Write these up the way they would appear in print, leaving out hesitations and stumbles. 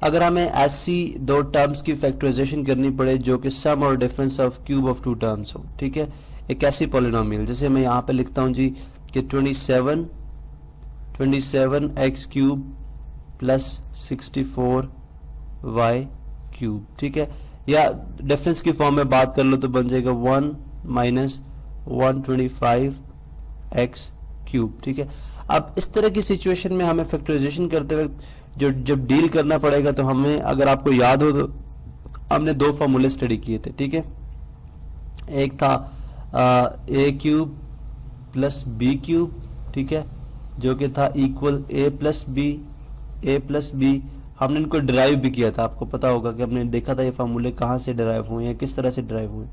अगर हमें ऐसी दो टर्म्स की फैक्टराइजेशन करनी पड़े जो कि सम और difference of cube of two terms हो, ठीक है, एक ऐसी पॉलिनोमियल, जैसे मैं यहाँ पे लिखता हूँ जी कि 27x cube plus 64y cube, ठीक है, या डिफरेंस की फॉर्म में बात कर लो तो बन जाएगा 1 माइनस 125x क्यूब, ठीक है। अब इस तरह की सिचुएशन में हमें फैक्टराइजेशन करते वक्त जब डील करना पड़ेगा तो हमें, अगर आपको याद हो तो हमने दो फार्मूले स्टडी किए थे, ठीक है। एक था a cube plus b cube, ठीक है, जो कि था इक्वल a प्लस b। हमने इनको डिराइव भी किया था, आपको पता होगा कि हमने देखा था ये फार्मूले कहाँ से डिराइव हुए हैं, किस तरह से डिराइव हुए,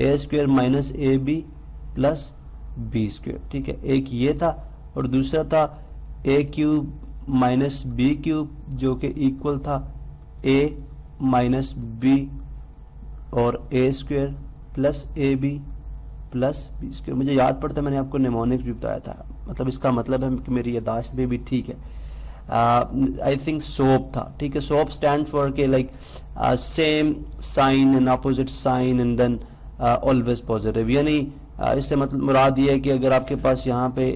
a square minus A B plus B square, ठीक है, एक ये था, और दूसरा था a cube minus B cube जो कि इक्वल था a माइनस बी और a square plus A B plus B square. मुझे याद पड़ता है मैंने आपको नेमोनिक्स भी बताया था, मतलब इसका मतलब है कि मेरी यादाश्त भी ठीक है। आई थिंक सोप था, ठीक है, सोप स्टैंड फॉर के like same sign and opposite sign and then always positive, यानी इससे मतलब मुराद ये है कि अगर आपके पास यहाँ पे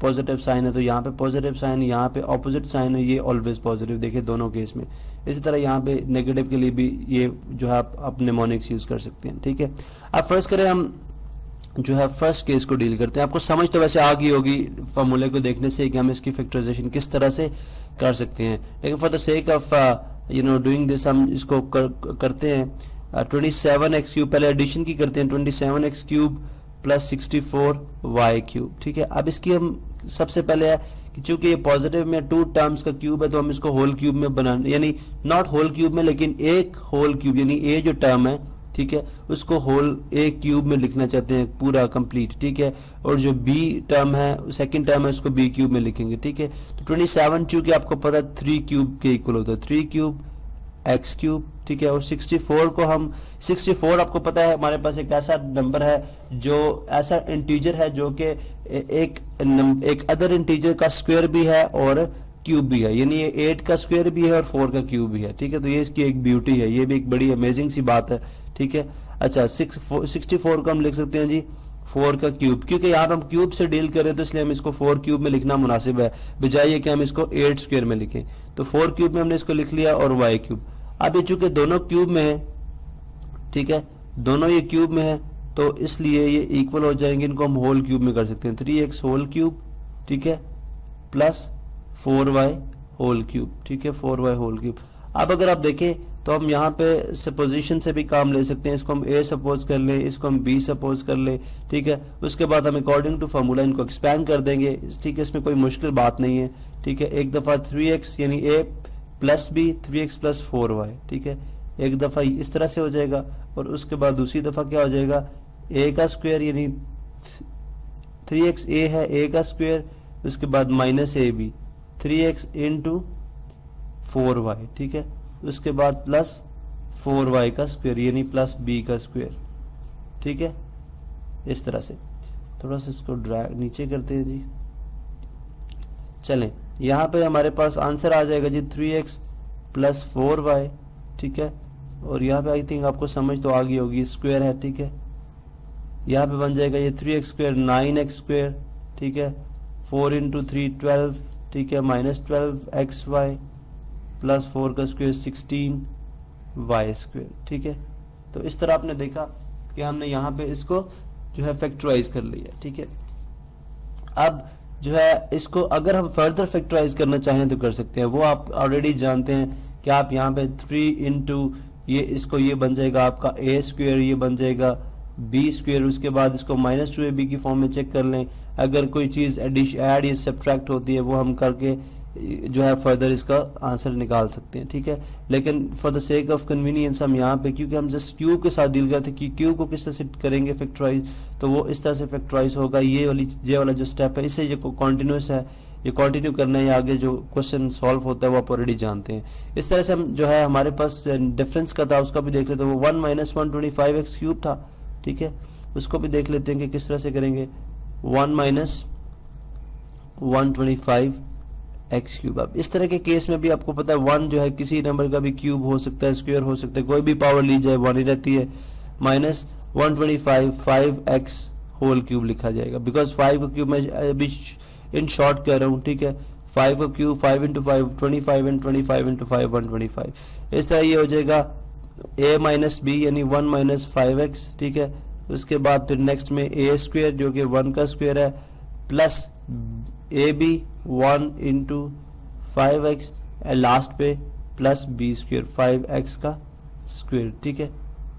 पॉजिटिव साइन है तो यहाँ पे पॉजिटिव साइन, यहाँ पे ऑपोजिट साइन है, ये ऑलवेज पॉजिटिव, देखिए दोनों केस में। इसी तरह यहाँ पे नेगेटिव के लिए भी ये जो है आप नेमोनिक्स यूज कर सकते हैं, ठीक है। अब फर्स्ट करें हम जो है फर्स्ट केस को डील करते हैं। आपको समझ तो वैसे आ गई होगी फॉर्मूले को देखने से कि हम इसकी फैक्टराइजेशन किस तरह से कर सकते हैं, लेकिन for the sake of doing this हम इसको करते हैं 27x क्यूब, पहले एडिशन की करते हैं, 27x cube plus 64y cube, ठीक है। अब इसकी हम सबसे पहले है कि चूंकि ये पॉजिटिव में टू टर्म्स का क्यूब है तो हम इसको होल क्यूब में बनाने, यानी नॉट होल क्यूब में लेकिन एक होल क्यूब, यानी ए जो टर्म है, ठीक है, उसको होल ए क्यूब में लिखना चाहते हैं पूरा कंप्लीट, ठीक है, और जो बी टर्म है, सेकंड टर्म है, उसको बी क्यूब में लिखेंगे, ठीक है। तो 27 चूंकि आपको पता है 3 क्यूब के इक्वल होता है, 3 क्यूब एक्स क्यूब, ठीक है, और 64 को हम 64 आपको पता है हमारे पास एक ऐसा नंबर है जो ऐसा इंटीजर है जो कि एक अदर इंटीजर का स्क्वायर भी है और क्यूब भी है, यानी ये 8 का स्क्वायर भी है और 4 का क्यूब भी है, ठीक है। तो ये इसकी एक ब्यूटी है, ये भी एक बड़ी अमेजिंग सी बात है, ठीक है। अच्छा 64 को हम लिख सकते हैं जी 4 का क्यूब, क्योंकि यहाँ पे हम क्यूब से डील करें तो इसलिए हम इसको 4 क्यूब में लिखना मुनासिब है, बजाय ये कि हम इसको 8 स्क्वायर में लिखें। तो 4 क्यूब में हमने इसको लिख लिया और y क्यूब। अब ये चूंकि दोनों क्यूब में है, ठीक है, दोनों ये क्यूब में है तो इसलिए ये इक्वल हो जाएंगे, इनको हम होल क्यूब में कर सकते हैं, 3x होल क्यूब, ठीक है, प्लस 4y होल क्यूब, ठीक है, 4y होल क्यूब। अब अगर आप देखें तो हम यहाँ पे सपोजिशन से भी काम ले सकते हैं, इसको हम a सपोज कर लें, इसको हम b सपोज कर लें, ठीक है, उसके बाद हम अकॉर्डिंग टू फार्मूला इनको एक्सपैंड कर देंगे, ठीक है, इसमें कोई मुश्किल बात नहीं है, ठीक है। एक दफ़ा 3x यानी a plus b 3x plus 4y, ठीक है, एक दफ़ा इस तरह से हो जाएगा, और उसके बाद दूसरी दफ़ा क्या हो जाएगा, a का स्क्वायर यानी 3x a है a का स्क्वायर, उसके बाद minus A B 3x into 4y, ठीक है, उसके बाद प्लस 4y का स्क्वायर यानी प्लस b का स्क्वायर, ठीक है। इस तरह से थोड़ा सा इसको ड्रैग नीचे करते हैं जी, चलें, यहाँ पे हमारे पास आंसर आ जाएगा जी 3x प्लस 4y, ठीक है, और यहाँ पे आई थिंक आपको समझ तो आ गई होगी, स्क्वायर है, ठीक है, यहाँ पे बन जाएगा ये 3x स्क्वायर 9x स्क्वायर, ठीक है, 4 इंटू 3 12, ठीक है, माइनस 12xy प्लस 4 का स्क्वायर 16y स्क्वायर, ठीक है। तो इस तरह आपने देखा कि हमने यहाँ पे इसको जो है फैक्टराइज कर लिया, ठीक है। अब जो है इसको अगर हम फर्दर फैक्टराइज करना चाहें तो कर सकते हैं, वो आप ऑलरेडी जानते हैं कि आप यहाँ पे 3 इंटू ये इसको ये बन जाएगा आपका a स्क्वायर, ये बन जाएगा b स्क्वायर, उसके बाद इसको माइनस 2ab की फॉर्म में चेक कर लें, अगर कोई चीज़ ऐड या सब्ट्रैक्ट होती है वो हम करके जो है फर्दर इसका आंसर निकाल सकते हैं, ठीक है। लेकिन for the sake of convenience हम यहाँ पे, क्योंकि हम जस्ट क्यूब के साथ डील करते हैं कि क्यूब को किस तरह से करेंगे फैक्टराइज, तो वो इस तरह से फैक्टराइज होगा, ये वाला जो स्टेप है इससे ये कॉन्टिन्यूस है, ये कंटिन्यू करना है, आगे जो क्वेश्चन सॉल्व होता है वो आप ऑलरेडी जानते हैं। इस तरह से हम जो है हमारे पास डिफरेंस का था उसका भी देख लेते हैं, वो 1 माइनस 125x क्यूब था, ठीक है, उसको भी देख लेते हैं कि किस तरह से करेंगे, 1 माइनस 125 एक्स क्यूब। अब इस तरह के केस में भी आपको पता है 1 जो है किसी नंबर का भी क्यूब हो सकता है, स्क्वायर हो सकता है, कोई भी पावर ली जाए 1 ही रहती है। माइनस 125 5x होल क्यूब लिखा जाएगा, बिकॉज 5 का क्यूब मैं अभी इन शॉर्ट कर रहा हूँ, ठीक है। 5 का क्यूब 5 इंटू 5 25 एंड 25 इंटू 5 125। इस तरह ये हो जाएगा a माइनस बी यानी 1 माइनस 5x, ठीक है। उसके बाद फिर नेक्स्ट में a स्क्वायर जो कि 1 का स्क्वायर है, plus A B 1 into 5x, last पे प्लस बी स्क्वायर 5x का स्क्वायर, ठीक है,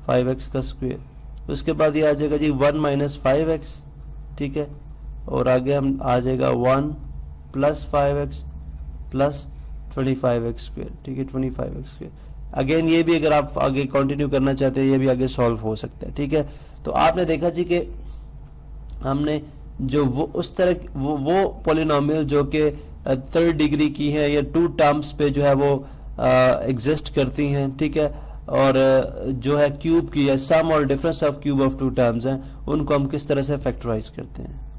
5x का स्क्वायर। उसके बाद ये आ जाएगा जी 1 माइनस 5x, ठीक है, और आगे हम आ जाएगा 1 plus 5x plus 25x square, ठीक है, 25x स्क्वायर। अगेन ये भी अगर आप आगे कंटिन्यू करना चाहते हैं ये भी आगे सॉल्व हो सकता है, ठीक है। तो आपने देखा जी कि हमने जो वो उस तरह वो पॉलिनोमियल जो कि थर्ड डिग्री की है या 2 टर्म्स पे जो है वो एग्जिस्ट करती हैं, ठीक है, और जो है क्यूब की है सम और difference of cube of 2 terms हैं, उनको हम किस तरह से फैक्टराइज करते हैं।